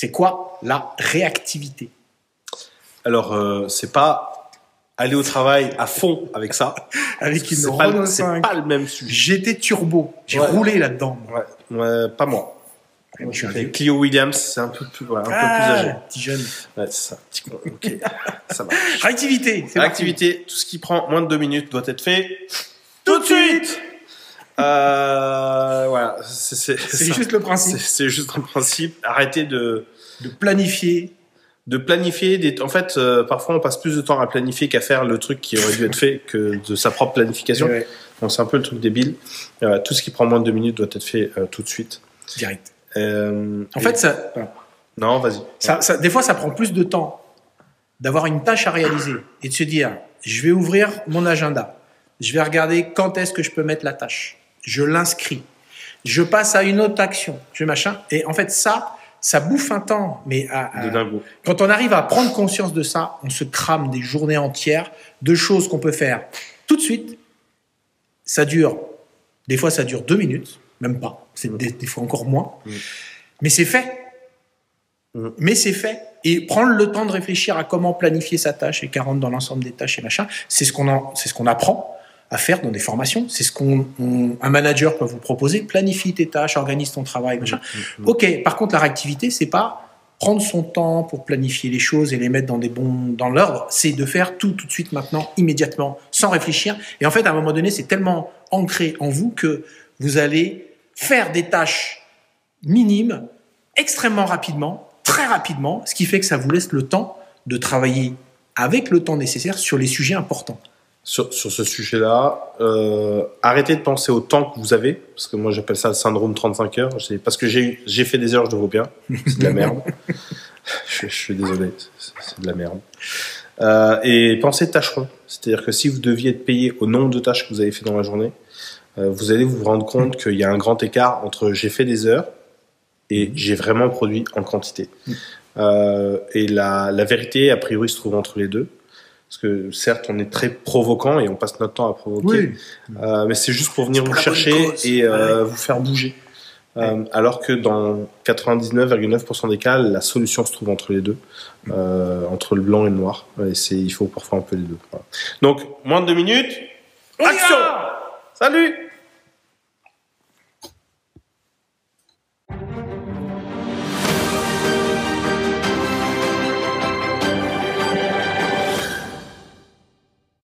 C'est quoi la réactivité? Alors, c'est pas aller au travail à fond avec ça. Avec une Renault 5. C'est pas le même sujet. J'étais turbo. J'ai roulé là-dedans. Ouais, pas moi. Je suis un Avec Clio Williams, c'est un peu plus âgé. Petit jeune. Ouais, c'est ça. Ok, ça marche. Réactivité. Réactivité, tout ce qui prend moins de 2 minutes doit être fait tout de suite. Voilà, c'est juste le principe. C'est juste un principe. Arrêtez de planifier. En fait, parfois on passe plus de temps à planifier qu'à faire le truc qui aurait dû être fait que de sa propre planification. Ouais. Donc c'est un peu le truc débile. Tout ce qui prend moins de 2 minutes doit être fait tout de suite. Direct. En fait, ça. Non, vas-y. Des fois, ça prend plus de temps d'avoir une tâche à réaliser et de se dire, je vais ouvrir mon agenda. Je vais regarder quand est-ce que je peux mettre la tâche. Je l'inscris. Je passe à une autre action. Machin. Et en fait, ça bouffe un temps. Mais quand on arrive à prendre conscience de ça, on se crame des journées entières de choses qu'on peut faire tout de suite. Des fois, ça dure 2 minutes. Même pas. C'est des fois encore moins. Mais c'est fait. Mais c'est fait. Et prendre le temps de réfléchir à comment planifier sa tâche et qu'elle rentre dans l'ensemble des tâches et machin, c'est ce qu'on apprend à faire dans des formations. C'est ce qu'un manager peut vous proposer. Planifie tes tâches, organise ton travail, machin. Ok. Par contre, la réactivité, c'est pas prendre son temps pour planifier les choses et les mettre dans l'ordre. C'est de faire tout de suite, maintenant, immédiatement, sans réfléchir. Et en fait, à un moment donné, c'est tellement ancré en vous que vous allez faire des tâches minimes extrêmement rapidement, très rapidement, ce qui fait que ça vous laisse le temps de travailler avec le temps nécessaire sur les sujets importants. Sur ce sujet-là, arrêtez de penser au temps que vous avez, parce que moi j'appelle ça le syndrome 35 heures, parce que j'ai fait des heures, je le vois bien, c'est de la merde. je suis désolé, c'est de la merde. Et pensez tâcheron, c'est-à-dire que si vous deviez être payé au nombre de tâches que vous avez fait dans la journée, vous allez vous rendre compte qu'il y a un grand écart entre j'ai fait des heures et j'ai vraiment produit en quantité. Et la vérité, a priori, se trouve entre les deux. Parce que certes, on est très provoquant et on passe notre temps à provoquer, mais c'est juste pour venir vous chercher et vous faire bouger. Alors que dans 99,9% des cas, la solution se trouve entre les deux, entre le blanc et le noir. Et il faut parfois un peu les deux. Voilà. Donc, moins de 2 minutes, action! Salut!